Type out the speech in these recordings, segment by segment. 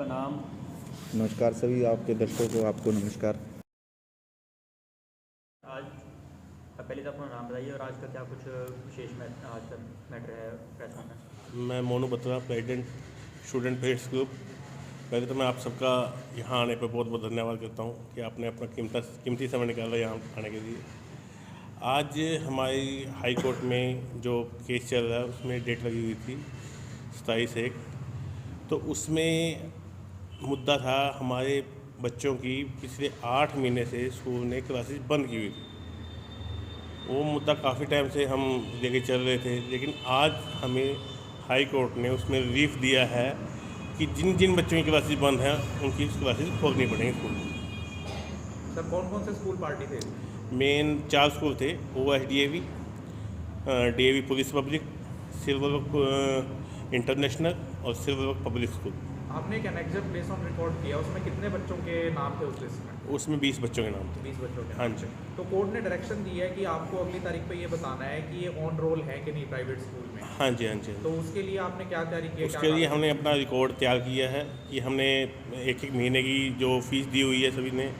आपका नाम? नमस्कार सभी आपके दर्शकों को, आपको नमस्कार। आज पहले तो अपना नाम बताइए और आज का क्या कुछ विशेष आज का मैटर है प्रेस में। मैं Monu Batra, president student parents group. पहले तो मैं आप सबका यहाँ आने पर बहुत बहुत धन्यवाद करता हूँ कि आपने अपना कीमती समय निकाला यहाँ आने के लिए। आज हमारी हाई कोर्ट में जो केस चल रहा है उसमें डेट लगी हुई थी 27/1। तो उसमें मुद्दा था हमारे बच्चों की पिछले 8 महीने से स्कूल ने क्लासेस बंद की हुई थी। वो मुद्दा काफ़ी टाइम से हम लेके चल रहे थे, लेकिन आज हमें हाई कोर्ट ने उसमें रिलीफ दिया है कि जिन जिन बच्चों की क्लासेस बंद हैं उनकी क्लासेस खोलनी पड़ेंगी स्कूल में। सर कौन कौन से स्कूल पार्टी थे? मेन 4 स्कूल थे, OSDAV, DAV police public, silver work international और सिल्वर वर्क पब्लिक स्कूल। आपने एक एनेक्जर प्लेस ऑन रिकॉर्ड किया, उसमें कितने बच्चों के नाम थे उस लिस्ट में? उसमें 20 बच्चों के नाम थे। 20 बच्चों के हाँ नाम जी। थे। तो कोर्ट ने डायरेक्शन दी है कि आपको अगली तारीख पे ये बताना है कि ये ऑन रोल है कि नहीं प्राइवेट स्कूल में। हाँ जी, हाँ जी। तो उसके लिए आपने क्या तैयारी की है? उसके लिए हमने अपना रिकॉर्ड तैयार किया है कि हमने एक महीने की जो फ़ीस दी हुई है सभी ने,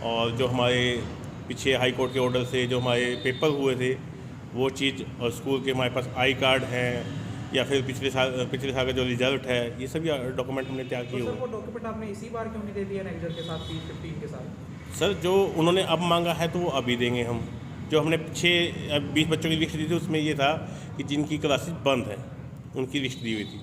और जो हमारे पीछे हाई कोर्ट के ऑर्डर से जो हमारे पेपर हुए थे वो चीज़, और स्कूल के हमारे पास आई कार्ड हैं या फिर पिछले साल का जो रिजल्ट है, ये सभी डॉक्यूमेंट हमने तैयार किए हुए हैं। वो डॉक्यूमेंट आपने इसी बार क्यों नहीं दे दिया एनेक्जर के साथ 15 के साथ? सर जो उन्होंने अब मांगा है तो वो अभी देंगे हम। जो हमने पीछे 20 बच्चों की लिस्ट दी थी उसमें ये था कि जिनकी क्लासेस बंद हैं उनकी लिस्ट दी हुई थी।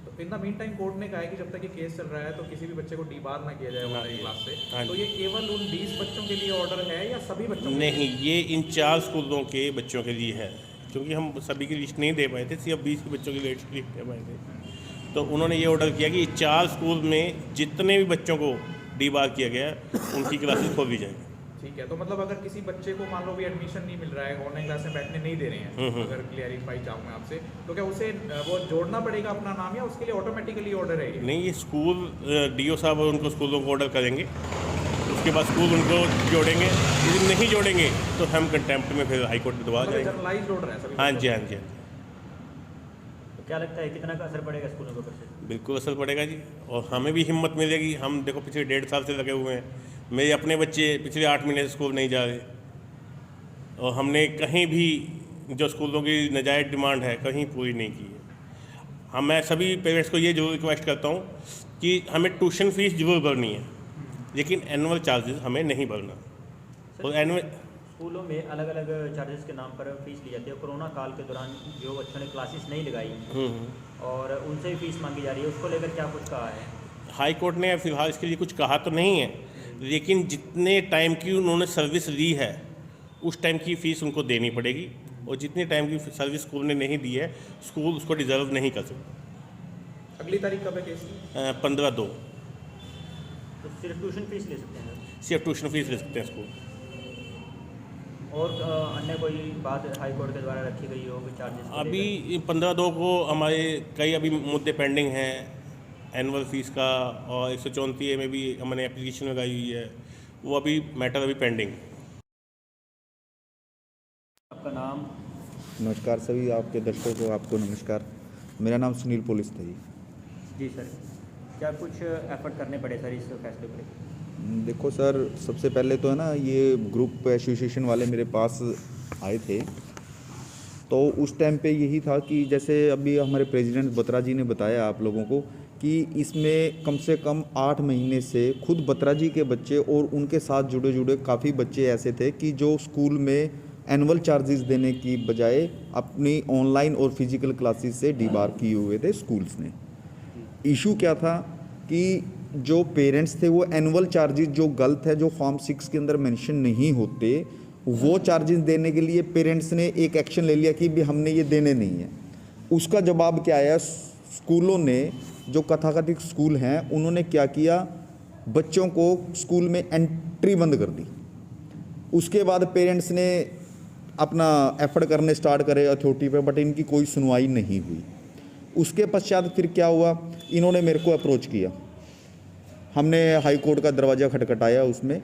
तो in the mean time court ने कहा है कि जब तक ये केस चल रहा है तो किसी भी बच्चे को डीबार ना किया जाए ऑनलाइन क्लास से। तो ये केवल उन 20 बच्चों के लिए ऑर्डर है या सभी बच्चों के लिए? नहीं, ये इन 4 स्कूलों के बच्चों के लिए है, क्योंकि हम सभी की लिस्ट नहीं दे पाए थे, सिर्फ 20 के बच्चों की लिस्ट दे पाए थे। तो उन्होंने ये ऑर्डर किया कि 4 स्कूल में जितने भी बच्चों को डीबार किया गया उनकी क्लासेस खोल दी जाएगी। ठीक है, तो मतलब अगर किसी बच्चे को मान लो भी एडमिशन नहीं मिल रहा है, ऑनलाइन क्लास में बैठने नहीं दे रहे हैं, अगर क्लियरिफाई चाहूँ मैं आपसे, तो क्या उसे वो जोड़ना पड़ेगा अपना नाम या उसके लिए ऑटोमेटिकली ऑर्डर है? नहीं, ये स्कूल DO साहब उनको स्कूलों को ऑर्डर करेंगे, उसके बाद स्कूल उनको जोड़ेंगे। यदि नहीं जोड़ेंगे तो हम कंटेम्प्ट में फिर हाई कोर्ट में दोबारा जाएंगे। जनरलाइज्ड ऑर्डर है सभी? हाँ जी, हाँ जी, हाँ जी। तो क्या लगता है कितना का असर पड़ेगा स्कूलों के ऊपर से? बिल्कुल असर पड़ेगा जी, और हमें भी हिम्मत मिलेगी। हम देखो पिछले 1.5 साल से लगे हुए हैं, मेरे अपने बच्चे पिछले 8 महीने से स्कूल नहीं जा रहे, और हमने कहीं भी जो स्कूलों की नाजायज़ डिमांड है कहीं पूरी नहीं की है। मैं सभी पेरेंट्स को ये जरूर रिक्वेस्ट करता हूँ कि हमें ट्यूशन फीस जरूर भरनी है, लेकिन एनुअल चार्जेस हमें नहीं भरना। और एनुअल स्कूलों में अलग अलग चार्जेस के नाम पर फीस ली जाती है। कोरोना काल के दौरान जो बच्चों ने क्लासेस नहीं लगाई और उनसे भी फीस मांगी जा रही है, उसको लेकर क्या कुछ कहा है? हाई कोर्ट ने फिलहाल इसके लिए कुछ कहा तो नहीं है, लेकिन जितने टाइम की उन्होंने सर्विस ली है उस टाइम की फ़ीस उनको देनी पड़ेगी, और जितने टाइम की सर्विस स्कूल ने नहीं दी है स्कूल उसको डिज़र्व नहीं कर सकता। अगली तारीख कब है केस की? 15/2। तो सिर्फ ट्यूशन फीस ले सकते हैं? सिर्फ ट्यूशन फीस ले सकते हैं स्कूल। और अन्य कोई बात हाई कोर्ट के द्वारा रखी गई हो चार्जेस? अभी 15/2 को हमारे कई अभी मुद्दे पेंडिंग हैं, एनुअल फीस का, और 134A में भी हमने एप्लीकेशन लगाई हुई है, वो अभी मैटर अभी पेंडिंग। आपका नाम? नमस्कार सभी आपके दर्शकों को, आपको नमस्कार। मेरा नाम सुनील पुलिस था जी सर, क्या कुछ एफर्ट करने पड़े सर इस फैसले पर? देखो सर, सबसे पहले तो है ना, ये ग्रुप एसोसिएशन वाले मेरे पास आए थे, तो उस टाइम पे यही था कि जैसे अभी हमारे प्रेसिडेंट बत्रा जी ने बताया आप लोगों को कि इसमें कम से कम 8 महीने से खुद बत्रा जी के बच्चे और उनके साथ जुड़े काफ़ी बच्चे ऐसे थे कि जो स्कूल में एनुअल चार्जेस देने की बजाय अपनी ऑनलाइन और फिजिकल क्लासेस से डीबार किए हुए थे स्कूल्स ने। इशू क्या था कि जो पेरेंट्स थे वो एनुअल चार्जेस जो गलत है, जो फॉर्म 6 के अंदर मेंशन नहीं होते, वो चार्जेस देने के लिए पेरेंट्स ने एक एक्शन ले लिया कि भी हमने ये देने नहीं है। उसका जवाब क्या आया? स्कूलों ने, जो तथाकथित स्कूल हैं, उन्होंने क्या किया, बच्चों को स्कूल में एंट्री बंद कर दी। उसके बाद पेरेंट्स ने अपना एफर्ट करने स्टार्ट करे अथॉरिटी पे, बट इनकी कोई सुनवाई नहीं हुई। उसके पश्चात फिर क्या हुआ, इन्होंने मेरे को अप्रोच किया, हमने हाई कोर्ट का दरवाज़ा खटखटाया, उसमें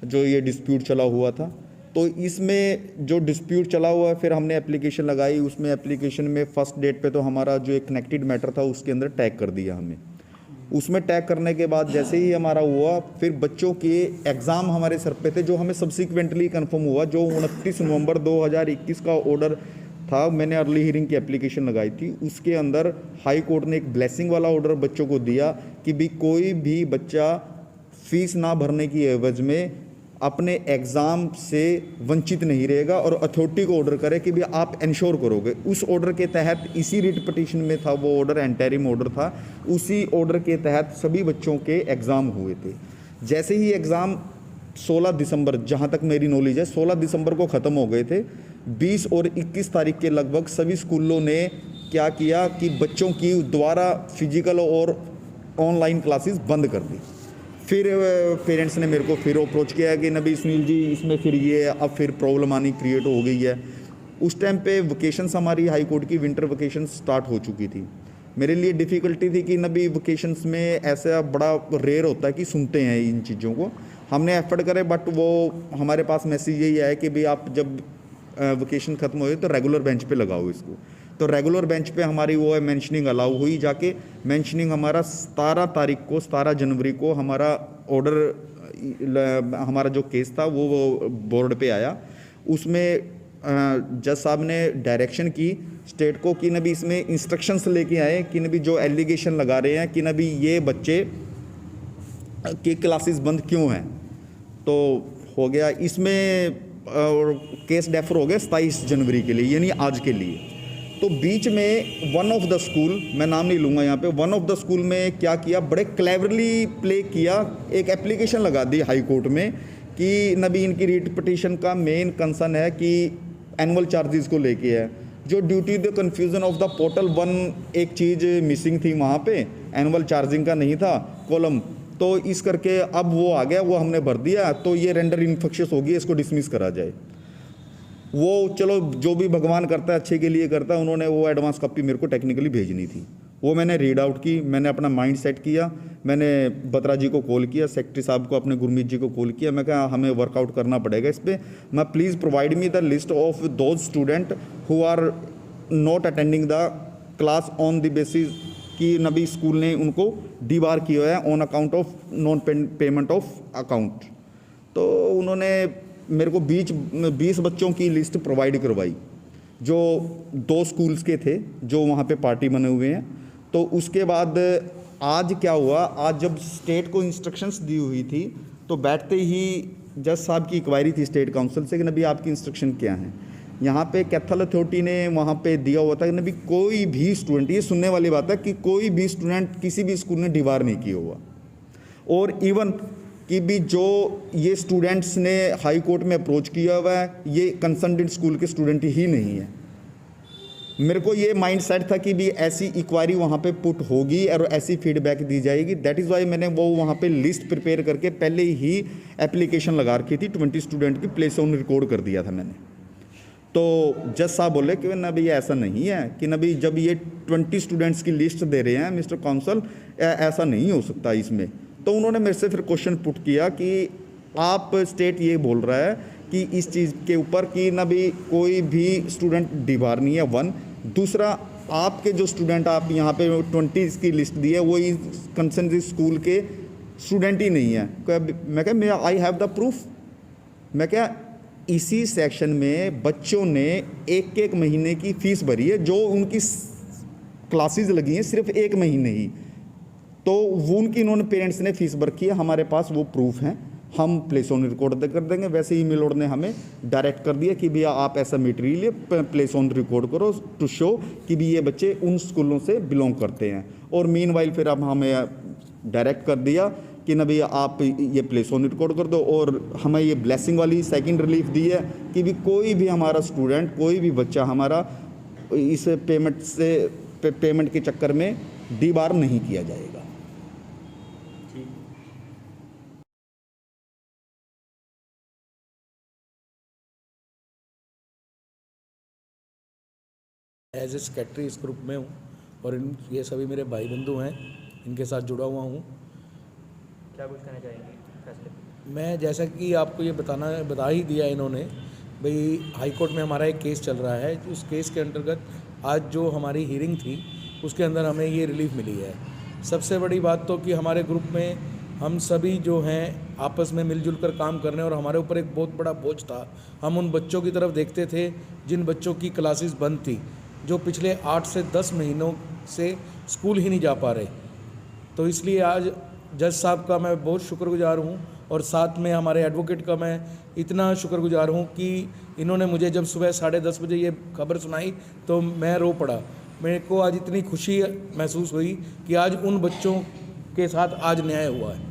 जो ये डिस्प्यूट चला हुआ था। तो इसमें जो डिस्प्यूट चला हुआ है, फिर हमने एप्लीकेशन लगाई। उसमें एप्लीकेशन में फर्स्ट डेट पे तो हमारा जो एक कनेक्टेड मैटर था उसके अंदर टैग कर दिया हमें। उसमें टैग करने के बाद जैसे ही हमारा हुआ, फिर बच्चों के एग्ज़ाम हमारे सर पे थे, जो हमें सब्सिक्वेंटली कंफर्म हुआ। जो 29 नवंबर 2021 का ऑर्डर था, मैंने अर्ली हियरिंग की एप्लीकेशन लगाई थी, उसके अंदर हाई कोर्ट ने एक ब्लेसिंग वाला ऑर्डर बच्चों को दिया कि भी कोई भी बच्चा फीस ना भरने की एवज में अपने एग्ज़ाम से वंचित नहीं रहेगा, और अथॉरिटी को ऑर्डर करे कि भी आप इंश्योर करोगे। उस ऑर्डर के तहत, इसी रिट पिटीशन में था वो ऑर्डर, एंटरिम ऑर्डर था, उसी ऑर्डर के तहत सभी बच्चों के एग्ज़ाम हुए थे। जैसे ही एग्ज़ाम 16 दिसंबर, जहाँ तक मेरी नॉलेज है 16 दिसंबर को ख़त्म हो गए थे, 20 और 21 तारीख के लगभग सभी स्कूलों ने क्या किया कि बच्चों की दोबारा फिजिकल और ऑनलाइन क्लासेस बंद कर दी। फिर पेरेंट्स ने मेरे को फिर अप्रोच किया कि नबी सुनील जी, इसमें फिर ये अब फिर प्रॉब्लम आनी क्रिएट हो गई है। उस टाइम पे वकेशंस हमारी हाई कोर्ट की विंटर वकेशंस स्टार्ट हो चुकी थी। मेरे लिए डिफ़िकल्टी थी कि नबी वकेशंस में ऐसा बड़ा रेयर होता है कि सुनते हैं इन चीज़ों को। हमने एफर्ट करे, बट वो हमारे पास मैसेज यही आया कि भाई आप जब वकेशन ख़त्म हो तो रेगुलर बेंच पे लगाओ इसको। तो रेगुलर बेंच पे हमारी वो है मेंशनिंग अलाउ हुई जाके। मेंशनिंग हमारा 17 जनवरी को हमारा ऑर्डर, हमारा जो केस था वो बोर्ड पे आया। उसमें जज साहब ने डायरेक्शन की स्टेट को कि नबी इसमें इंस्ट्रक्शंस लेके आए कि नबी जो एलिगेशन लगा रहे हैं कि नबी ये बच्चे की क्लासेस बंद क्यों हैं। तो हो गया इसमें केस डेफर हो गया 27 जनवरी के लिए, यानी आज के लिए। तो बीच में वन ऑफ द स्कूल, मैं नाम नहीं लूँगा यहाँ पे, वन ऑफ द स्कूल में क्या किया, बड़े क्लेवरली प्ले किया, एक एप्लीकेशन लगा दी हाई कोर्ट में कि नबी इनकी रीट पिटीशन का मेन कंसर्न है कि एनुअल चार्जेस को लेके है। जो duty the confusion of the portal 1 एक चीज़ मिसिंग थी वहाँ पे, एनुअल चार्जिंग का नहीं था कॉलम, तो इस करके अब वो आ गया, वो हमने भर दिया, तो ये रेंडर इन्फेक्शियस होगी, इसको डिसमिस करा जाए। वो चलो जो भी भगवान करता है अच्छे के लिए करता है। उन्होंने वो एडवांस कॉपी मेरे को टेक्निकली भेजनी थी, वो मैंने रीड आउट की, मैंने अपना माइंड सेट किया, मैंने बत्रा जी को कॉल किया, सेक्रेटरी साहब को, अपने गुरमीत जी को कॉल किया। मैं कहा हमें वर्कआउट करना पड़ेगा इस पर। मैं please provide me the list of those student who are not attending the class on the basis कि नबी स्कूल ने उनको डीबार किया है on account of non payment of account. तो उन्होंने मेरे को 20 बच्चों की लिस्ट प्रोवाइड करवाई जो 2 स्कूल्स के थे जो वहाँ पे पार्टी बने हुए हैं। तो उसके बाद आज क्या हुआ, आज जब स्टेट को इंस्ट्रक्शंस दी हुई थी तो बैठते ही जज साहब की इंक्वायरी थी स्टेट काउंसिल से कि नबी आपकी इंस्ट्रक्शन क्या हैं। यहाँ पे कैथल अथॉरिटी ने वहाँ पे दिया हुआ था कि नबी कोई भी स्टूडेंट, ये सुनने वाली बात है कि कोई भी स्टूडेंट किसी भी स्कूल ने डीबार नहीं किया हुआ, और इवन कि भी जो ये स्टूडेंट्स ने हाई कोर्ट में अप्रोच किया हुआ है ये कंसर्न्ड स्कूल के स्टूडेंट ही नहीं है। मेरे को ये माइंड सेट था कि भी ऐसी इंक्वायरी वहाँ पे पुट होगी और ऐसी फीडबैक दी जाएगी। दैट इज़ वाई मैंने वो वहाँ पे लिस्ट प्रिपेयर करके पहले ही एप्लीकेशन लगा रखी थी, 20 स्टूडेंट की प्लेस ऑन रिकॉर्ड कर दिया था मैंने। तो जज साहब बोले कि ना भाई ऐसा नहीं है कि ना भाई जब ये 20 स्टूडेंट्स की लिस्ट दे रहे हैं मिस्टर काउंसल, ऐसा नहीं हो सकता इसमें। तो उन्होंने मेरे से फिर क्वेश्चन पुट किया कि आप स्टेट ये बोल रहा है कि इस चीज़ के ऊपर कि ना भी कोई भी स्टूडेंट डीबार नहीं है, 1, दूसरा आपके जो स्टूडेंट आप यहाँ पे 20 की लिस्ट दी है वो इस कंसर्न स्कूल के स्टूडेंट ही नहीं है। मैं क्या आई हैव द प्रूफ। मैं क्या इसी सेक्शन में बच्चों ने 1-1 महीने की फ़ीस भरी है, जो उनकी क्लासेस लगी हैं सिर्फ 1 महीने ही, तो वो उनकी इन्होंने पेरेंट्स ने फ़ीस भर की है। हमारे पास वो प्रूफ हैं, हम प्लेस ऑन रिकॉर्ड कर देंगे। वैसे ही मिलोड ने हमें डायरेक्ट कर दिया कि भैया आप ऐसा मटेरियल प्लेस ऑन रिकॉर्ड करो टू शो कि भी ये बच्चे उन स्कूलों से बिलोंग करते हैं। और मीनवाइल फिर अब हमें डायरेक्ट कर दिया कि ना भैया आप ये प्लेस ऑन रिकॉर्ड कर दो, और हमें ये ब्लेसिंग वाली सेकंड रिलीफ दी है कि भी कोई भी हमारा स्टूडेंट, कोई भी बच्चा हमारा इस पेमेंट के चक्कर में डीबार नहीं किया जाएगा। एज ए सेक्रेटरी इस ग्रुप में हूँ और ये सभी मेरे भाई बंधु हैं, इनके साथ जुड़ा हुआ हूँ। क्या कुछ कहना चाहेंगे फैसले पे? मैं जैसा कि आपको ये बता ही दिया इन्होंने, भाई हाई कोर्ट में हमारा एक केस चल रहा है। उस केस के अंतर्गत आज जो हमारी हियरिंग थी उसके अंदर हमें ये रिलीफ मिली है। सबसे बड़ी बात तो कि हमारे ग्रुप में हम सभी जो हैं आपस में मिलजुल कर काम करने, और हमारे ऊपर एक बहुत बड़ा बोझ था। हम उन बच्चों की तरफ देखते थे जिन बच्चों की क्लासेस बंद थी, जो पिछले 8 से 10 महीनों से स्कूल ही नहीं जा पा रहे। तो इसलिए आज जज साहब का मैं बहुत शुक्रगुजार हूँ, और साथ में हमारे एडवोकेट का मैं इतना शुक्रगुजार हूँ कि इन्होंने मुझे जब सुबह 10:30 बजे ये खबर सुनाई तो मैं रो पड़ा। मेरे को आज इतनी खुशी महसूस हुई कि आज उन बच्चों के साथ आज न्याय हुआ है।